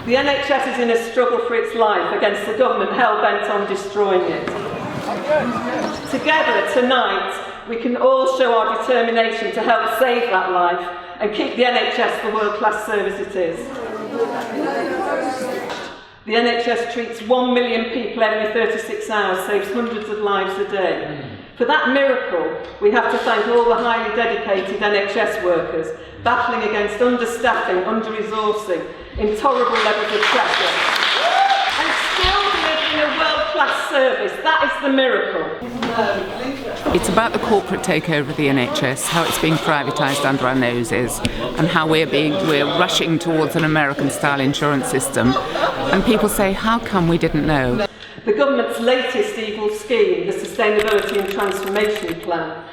The NHS is in a struggle for its life against the government hell-bent on destroying it. Together, tonight, we can all show our determination to help save that life and keep the NHS the world-class service it is. The NHS treats 1 million people every 36 hours, saves hundreds of lives a day. For that miracle, we have to thank all the highly dedicated NHS workers battling against understaffing, under-resourcing, intolerable levels of pressure, and still delivering a world-class service. That is the miracle. It's about the corporate takeover of the NHS, how it's being privatised under our noses, and how we're rushing towards an American-style insurance system. And people say, how come we didn't know? The government's latest evil scheme, the Sustainability and Transformation Plan,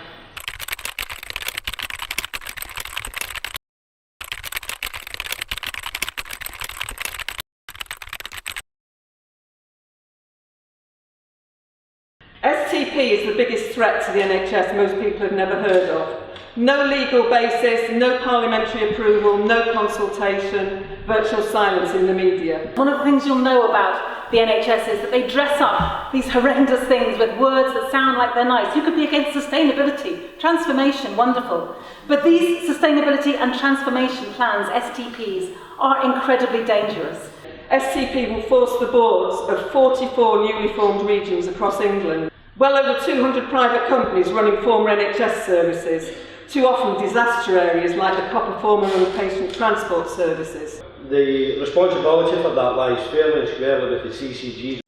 STP is the biggest threat to the NHS most people have never heard of. No legal basis, no parliamentary approval, no consultation, virtual silence in the media. One of the things you'll know about the NHS is that they dress up these horrendous things with words that sound like they're nice. You could be against sustainability, transformation, wonderful. But these sustainability and transformation plans, STPs, are incredibly dangerous. STP will force the boards of 44 newly formed regions across England, well over 200 private companies running former NHS services, too often disaster areas like the copper former and patient transport services. The responsibility for that lies fairly and squarely with the CCG.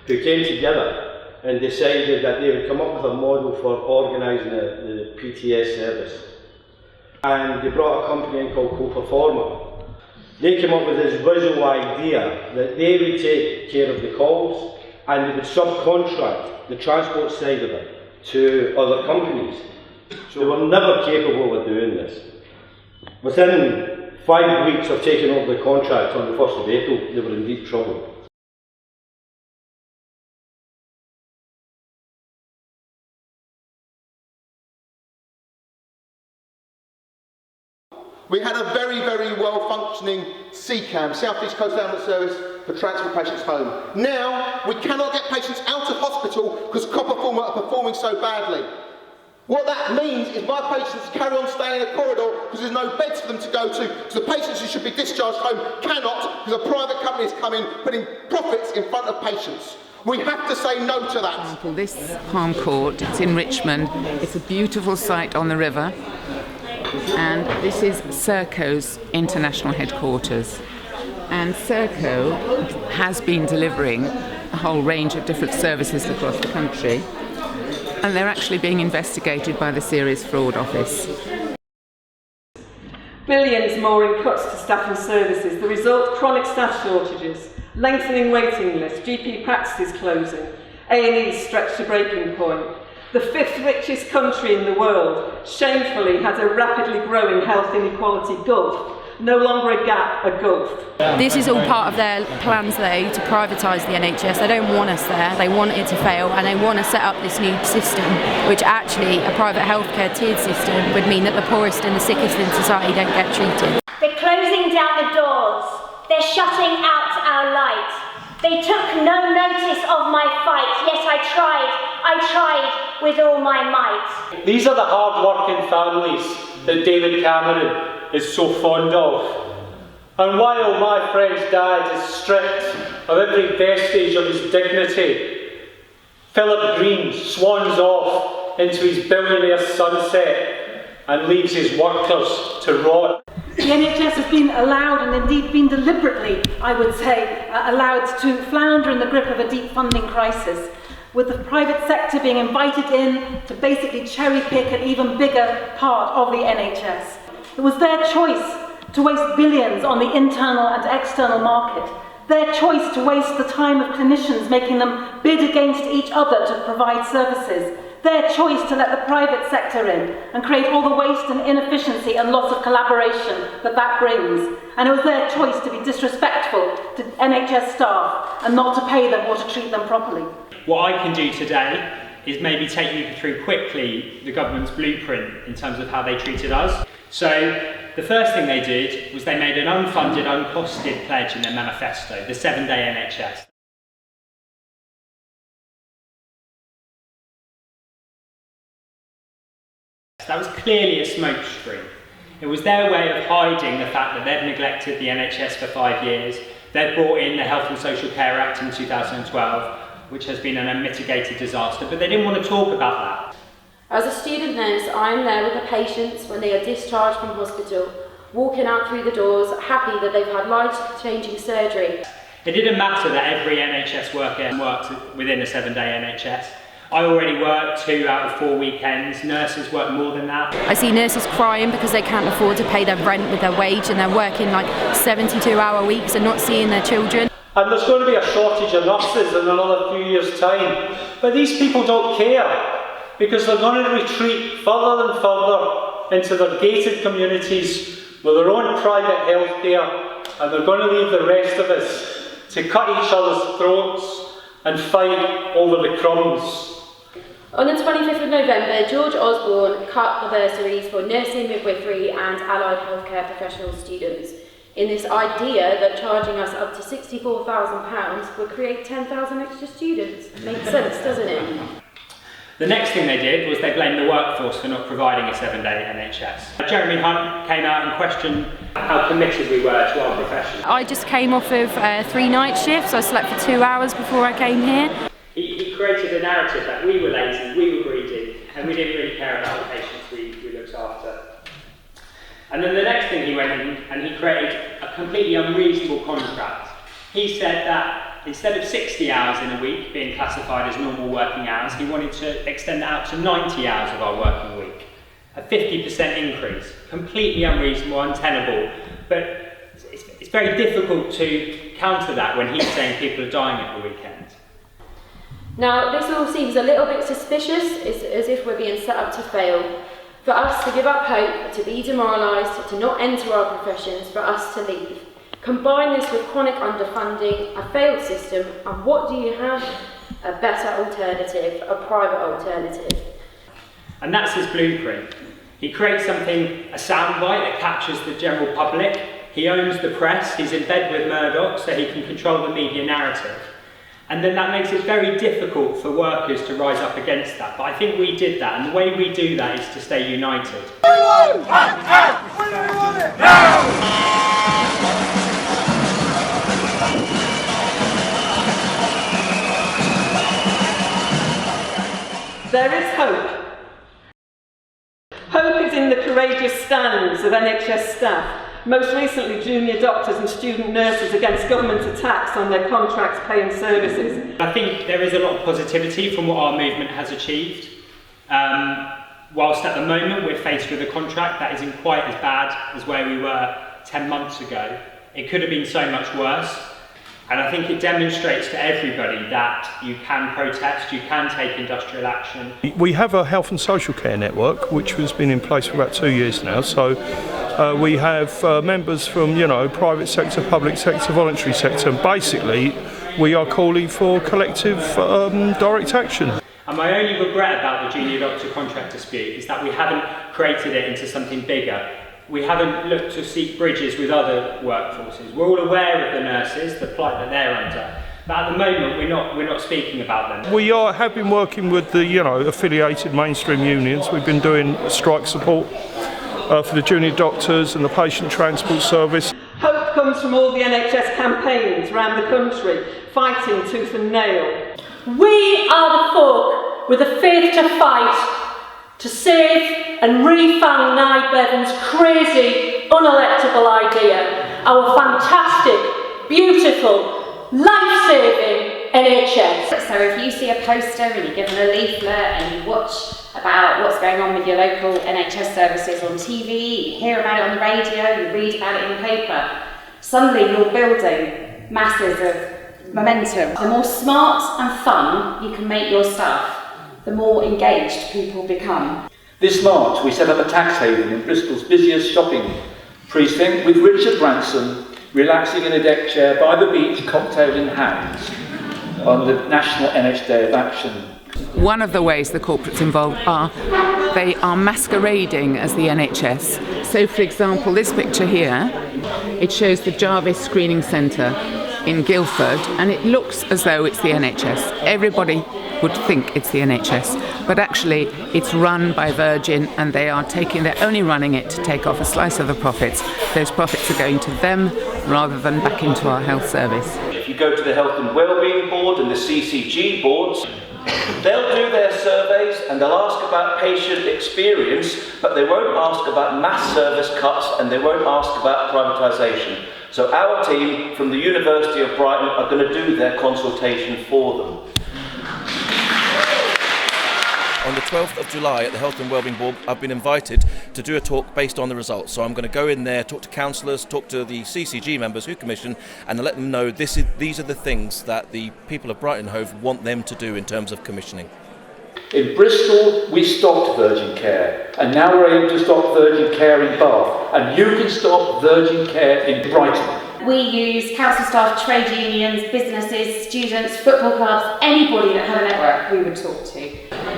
Who came together and decided that they would come up with a model for organising the PTS service. And they brought a company in called Co-Performer. They came up with this visual idea that they would take care of the calls and they would subcontract the transport side of it to other companies. So they were never capable of doing this. Within 5 weeks of taking over the contract on the 1st of April, they were in deep trouble. We had a very, very well-functioning CCAM, South East Coast Ambulance Service, for transferring patients home. Now, we cannot get patients out of hospital because copper former are performing so badly. What that means is my patients carry on staying in the corridor because there's no beds for them to go to, because the patients who should be discharged home cannot, because a private company has come in putting profits in front of patients. We have to say no to that. This Palm Court, it's in Richmond. It's a beautiful site on the river. And this is Serco's international headquarters. And Serco has been delivering a whole range of different services across the country. And they're actually being investigated by the Serious Fraud Office. Billions more in cuts to staff and services. The result, chronic staff shortages, lengthening waiting lists, GP practices closing, A&Es stretched to breaking point. The 5th richest country in the world shamefully has a rapidly growing health inequality gulf. No longer a gap, a gulf. This is all part of their plans though to privatise the NHS. They don't want us there, they want it to fail, and they want to set up this new system, which actually a private healthcare tiered system would mean that the poorest and the sickest in society don't get treated. They're closing down the doors, they're shutting out our light. They took no notice of my fight, yet I tried with all my might. These are the hard-working families that David Cameron is so fond of. And while my friend's dad is stripped of every vestige of his dignity, Philip Green swans off into his billionaire sunset and leaves his workers to rot. The NHS has been allowed, and indeed been deliberately, I would say, allowed to flounder in the grip of a deep funding crisis, with the private sector being invited in to basically cherry pick an even bigger part of the NHS. It was their choice to waste billions on the internal and external market, their choice to waste the time of clinicians making them bid against each other to provide services, their choice to let the private sector in and create all the waste and inefficiency and loss of collaboration that brings. And it was their choice to be disrespectful to NHS staff and not to pay them or to treat them properly. What I can do today is maybe take you through quickly the government's blueprint in terms of how they treated us. So the first thing they did was they made an unfunded, uncosted pledge in their manifesto, the 7-day NHS. That was clearly a smokescreen. It was their way of hiding the fact that they've neglected the NHS for 5 years. They've brought in the Health and Social Care Act in 2012, which has been an unmitigated disaster, but they didn't want to talk about that. As a student nurse, I'm there with the patients when they are discharged from hospital, walking out through the doors, happy that they've had life-changing surgery. It didn't matter that every NHS worker worked within a 7-day NHS. I already work 2 out of 4 weekends. Nurses work more than that. I see nurses crying because they can't afford to pay their rent with their wage and they're working like 72-hour weeks and not seeing their children. And there's going to be a shortage of nurses in another few years' time. But these people don't care because they're going to retreat further and further into their gated communities with their own private healthcare, and they're going to leave the rest of us to cut each other's throats and fight over the crumbs. On the 25th of November, George Osborne cut the bursaries for nursing, midwifery and allied healthcare professional students in this idea that charging us up to £64,000 would create 10,000 extra students. Makes sense, doesn't it? The next thing they did was they blamed the workforce for not providing a 7-day NHS. Jeremy Hunt came out and questioned how committed we were to our profession. I just came off of 3 night shifts. I slept for 2 hours before I came here. He created a narrative that we were lazy, we were greedy, and we didn't really care about the patients we looked after. And then the next thing he went in and he created a completely unreasonable contract. He said that instead of 60 hours in a week being classified as normal working hours, he wanted to extend that out to 90 hours of our working week. A 50% increase. Completely unreasonable, untenable. But it's very difficult to counter that when he's saying people are dying at the weekend. Now, this all seems a little bit suspicious, as if we're being set up to fail. For us to give up hope, to be demoralised, to not enter our professions, for us to leave. Combine this with chronic underfunding, a failed system, and what do you have? A better alternative, a private alternative. And that's his blueprint. He creates something, a soundbite that captures the general public. He owns the press, he's in bed with Murdoch so he can control the media narrative. And then that makes it very difficult for workers to rise up against that. But I think we did that, and the way we do that is to stay united. There is hope. Hope is in the courageous stands of NHS staff, most recently junior doctors and student nurses against government attacks on their contracts, pay and services. I think there is a lot of positivity from what our movement has achieved. Whilst at the moment we're faced with a contract that isn't quite as bad as where we were 10 months ago, it could have been so much worse. And I think it demonstrates to everybody that you can protest, you can take industrial action. We have a health and social care network which has been in place for about 2 years now. So we have members from, private sector, public sector, voluntary sector. And basically, we are calling for collective direct action. And my only regret about the junior doctor contract dispute is that we haven't created it into something bigger. We haven't looked to seek bridges with other workforces. We're all aware of the nurses, the plight that they're under, but at the moment we're not speaking about them. We have been working with the affiliated mainstream unions. We've been doing strike support for the junior doctors and the patient transport service. Hope comes from all the NHS campaigns around the country, fighting tooth and nail. We are the folk with the faith to fight, to save and refund Nye Bevan's crazy, unelectable idea, our fantastic, beautiful, life-saving NHS. So if you see a poster and you're given a leaflet and you watch about what's going on with your local NHS services on TV, you hear about it on the radio, you read about it in the paper, suddenly you're building masses of momentum. The more smart and fun you can make your stuff, the more engaged people become. This March we set up a tax haven in Bristol's busiest shopping precinct with Richard Branson relaxing in a deck chair by the beach, cocktail in hand on the National NH Day of Action. One of the ways the corporates involved they are masquerading as the NHS. So, for example, this picture here, it shows the Jarvis Screening Centre in Guildford, and it looks as though it's the NHS. Everybody would think it's the NHS, but actually it's run by Virgin, and they're only running it to take off a slice of the profits. Those profits are going to them rather than back into our health service. If you go to the Health and Wellbeing Board and the CCG boards, they'll do their surveys and they'll ask about patient experience, but they won't ask about mass service cuts and they won't ask about privatisation. So our team from the University of Brighton are going to do their consultation for them. On the 12th of July at the Health and Wellbeing Board, I've been invited to do a talk based on the results. So I'm going to go in there, talk to councillors, talk to the CCG members who commission, and let them know these are the things that the people of Brighton Hove want them to do in terms of commissioning. In Bristol, we stopped Virgin Care, and now we're able to stop Virgin Care in Bath, and you can stop Virgin Care in Brighton. We use council staff, trade unions, businesses, students, football clubs, anybody that had a network we would talk to.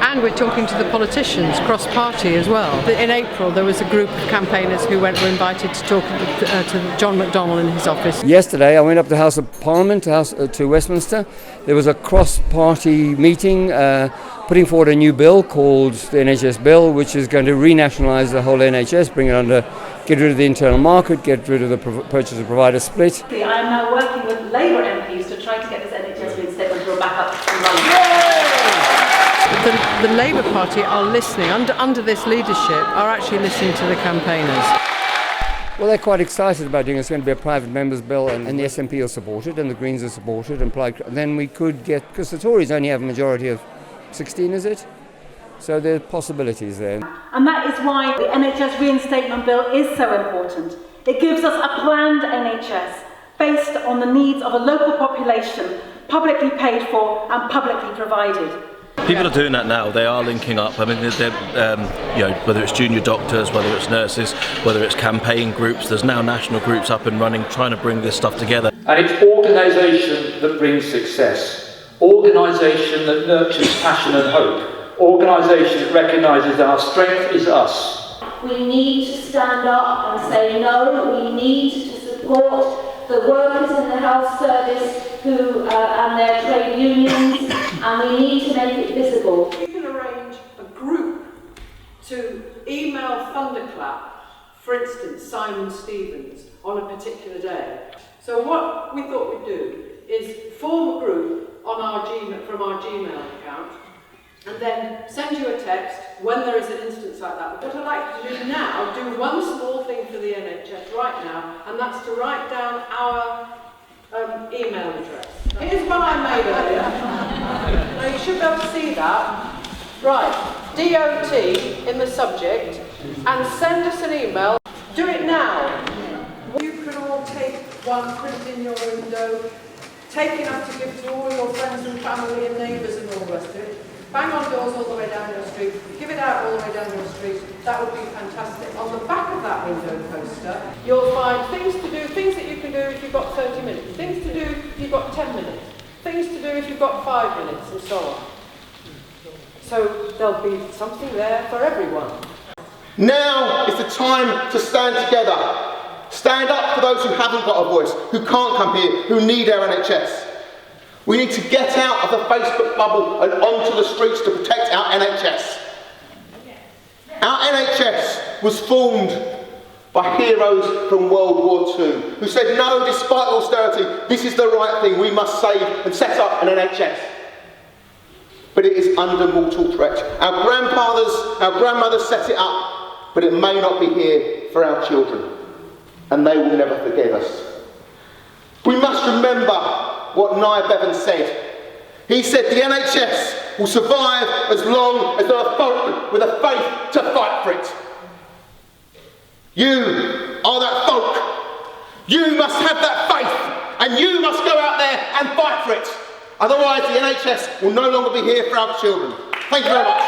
And we're talking to the politicians, cross-party as well. In April, there was a group of campaigners who were invited to talk to John McDonnell in his office. Yesterday, I went up to the House of Parliament, to Westminster. There was a cross-party meeting putting forward a new bill called the NHS Bill, which is going to renationalise the whole NHS, bring it under, get rid of the internal market, get rid of the purchase of provider split. I am now working with Labour MPs to try to get this NHS reinstatement bill back up and running. The Labour Party are listening, under this leadership, are actually listening to the campaigners. Well, they're quite excited about doing it. It's going to be a private member's bill, and the SNP will support it, and the Greens will support it. And then we could get, because the Tories only have a majority of 16, is it? So there are possibilities there. And that is why the NHS reinstatement bill is so important. It gives us a planned NHS based on the needs of a local population, publicly paid for and publicly provided. People are doing that now. They are linking up. I mean, whether it's junior doctors, whether it's nurses, whether it's campaign groups, there's now national groups up and running trying to bring this stuff together. And it's organisation that brings success. Organisation that nurtures passion and hope. Organisation that recognises our strength is us. We need to stand up and say no. We need to support the workers in the health service and their trade unions, and we need to make it visible. You can arrange a group to email Thunderclap, for instance, Simon Stevens, on a particular day. So what we thought we'd do is form a group on from our Gmail account, and then send you a text when there is an instance like that. What I'd like to do now, do one small thing for the NHS right now, and that's to write down our email address. Here's one I made earlier. Now you should be able to see that. Right, DOT in the subject, and send us an email. Do it now. You can all take one, put it in your window, take enough to give to all your friends and family and neighbours and all the rest of it. Bang on doors all the way down your street, give it out all the way down your street, that would be fantastic. On the back of that window poster, you'll find things to do, things that you can do if you've got 30 minutes, things to do if you've got 10 minutes, things to do if you've got 5 minutes, and so on. So there'll be something there for everyone. Now is the time to stand together. Stand up for those who haven't got a voice, who can't come here, who need our NHS. We need to get out of the Facebook bubble and onto the streets to protect our NHS. Our NHS was formed by heroes from World War II who said, no, despite austerity, this is the right thing, we must save and set up an NHS. But it is under mortal threat. Our grandmothers set it up, but it may not be here for our children, and they will never forgive us. We must remember what Nye Bevan said. He said the NHS will survive as long as there are folk with a faith to fight for it. You are that folk. You must have that faith, and you must go out there and fight for it. Otherwise the NHS will no longer be here for our children. Thank you very much.